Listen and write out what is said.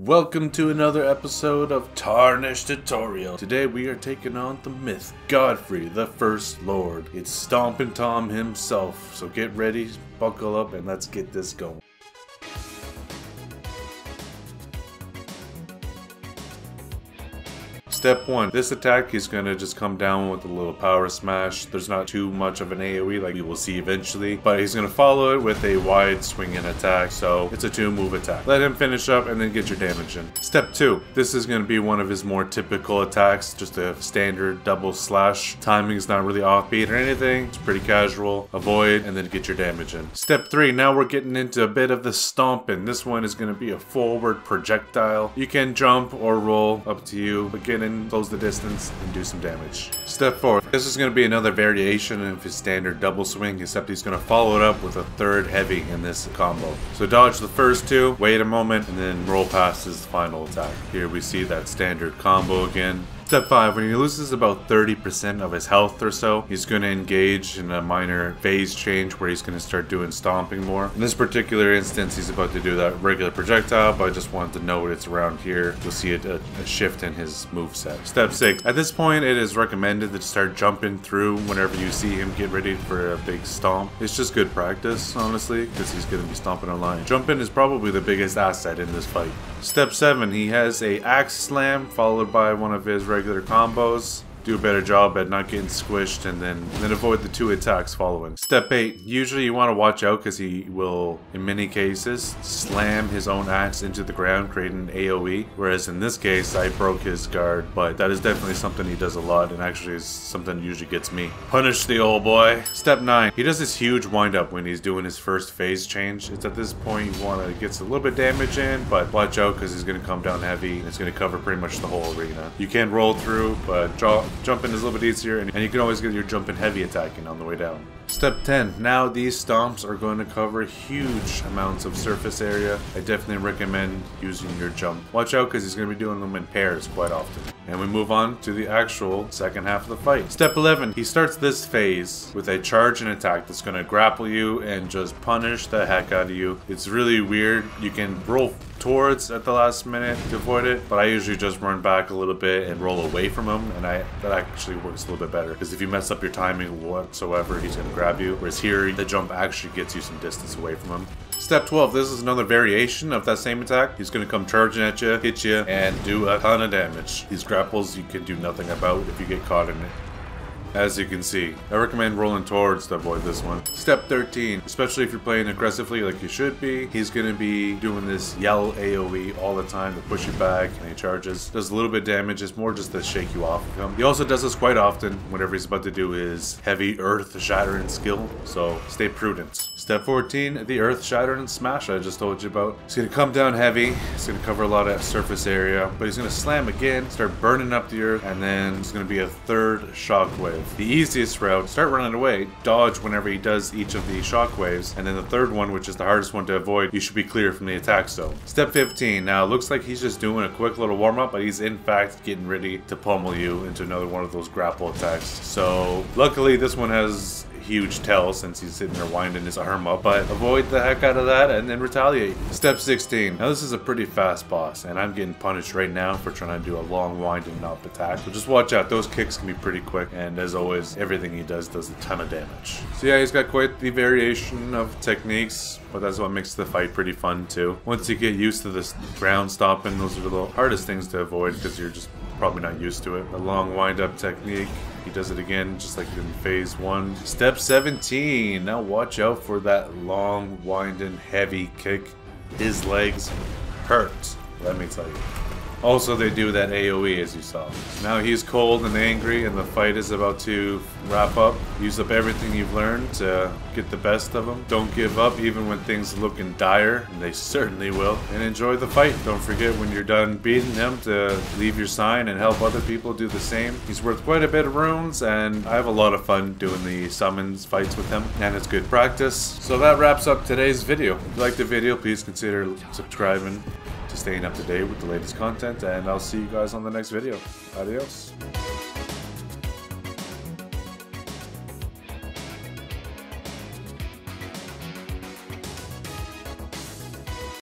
Welcome to another episode of Tarnished Tutorial. Today we are taking on the myth, Godfrey, the First Lord. It's Stompin' Tom himself, so get ready, buckle up, and let's get this going. Step 1. This attack, he's going to just come down with a little power smash. There's not too much of an AoE like you will see eventually, but he's going to follow it with a wide swinging attack, so it's a 2-move attack. Let him finish up and then get your damage in. Step 2. This is going to be one of his more typical attacks, just a standard double slash. Timing is not really offbeat or anything. It's pretty casual. Avoid and then get your damage in. Step 3. Now we're getting into a bit of the stomping. This one is going to be a forward projectile. You can jump or roll, up to you, but get in, close the distance, and do some damage. Step 4. This is going to be another variation of his standard double swing, except he's going to follow it up with a third heavy in this combo. So dodge the first two, wait a moment, and then roll past his final attack. Here we see that standard combo again. Step 5. When he loses about 30% of his health or so, he's going to engage in a minor phase change where he's going to start doing stomping more. In this particular instance, he's about to do that regular projectile, but I just wanted to note it's around here. You'll see a shift in his moveset. Step 6. At this point, it is recommended to start jumping through whenever you see him get ready for a big stomp. It's just good practice, honestly, because he's going to be stomping a line. Jumping is probably the biggest asset in this fight. Step 7. He has a axe slam followed by one of his regular combos. Do a better job at not getting squished and then avoid the 2 attacks following. Step 8. Usually you want to watch out because he will, in many cases, slam his own axe into the ground, creating AoE. Whereas in this case, I broke his guard, but that is definitely something he does a lot and actually is something that usually gets me. Punish the old boy. Step 9. He does this huge wind up when he's doing his first phase change. It's at this point you want to get a little bit damage in, but watch out because he's going to come down heavy and it's going to cover pretty much the whole arena. You can roll through, but jumping is a little bit easier, and you can always get your jumping heavy attacking on the way down. Step 10. Now these stomps are going to cover huge amounts of surface area. I definitely recommend using your jump. Watch out because he's going to be doing them in pairs quite often. And we move on to the actual second half of the fight. Step 11. He starts this phase with a charge and attack that's going to grapple you and just punish the heck out of you. It's really weird. You can roll towards at the last minute to avoid it, but I usually just run back a little bit and roll away from him, and that actually works a little bit better because if you mess up your timing whatsoever, he's going to grab you, whereas here the jump actually gets you some distance away from him. Step 12. This is another variation of that same attack. He's going to come charging at you, hit you, and do a ton of damage. These grapples you can do nothing about if you get caught in it. As you can see, I recommend rolling towards to avoid this one. Step 13, especially if you're playing aggressively like you should be, he's going to be doing this yell AoE all the time to push you back, and he charges. Does a little bit of damage, it's more just to shake you off of him. He also does this quite often whenever he's about to do his heavy earth shattering skill, so stay prudent. Step 14, the earth shattering smash I just told you about. He's going to come down heavy, he's going to cover a lot of surface area, but he's going to slam again, start burning up the earth, and then there's going to be a third shockwave. The easiest route, start running away, dodge whenever he does each of the shockwaves, and then the third one, which is the hardest one to avoid, you should be clear from the attack zone. Step 15. Now it looks like he's just doing a quick little warm-up, but he's in fact getting ready to pummel you into another one of those grapple attacks. So luckily this one has huge tell since he's sitting there winding his arm up, but avoid the heck out of that and then retaliate. Step 16. Now this is a pretty fast boss and I'm getting punished right now for trying to do a long winding up attack, so just watch out. Those kicks can be pretty quick, and as always everything he does a ton of damage. So yeah, he's got quite the variation of techniques, but that's what makes the fight pretty fun too. Once you get used to this ground stopping, those are the hardest things to avoid because you're just probably not used to it. The long wind up technique, he does it again just like in phase 1. Step 17. Now watch out for that long winding heavy kick. His legs hurt, let me tell you. Also, they do that AoE as you saw. Now he's cold and angry and the fight is about to wrap up. Use up everything you've learned to get the best of him. Don't give up even when things are looking dire, and they certainly will. And enjoy the fight. Don't forget when you're done beating him to leave your sign and help other people do the same. He's worth quite a bit of runes, and I have a lot of fun doing the summons fights with him, and it's good practice. So that wraps up today's video. If you liked the video, please consider subscribing to staying up to date with the latest content, and I'll see you guys on the next video. Adios.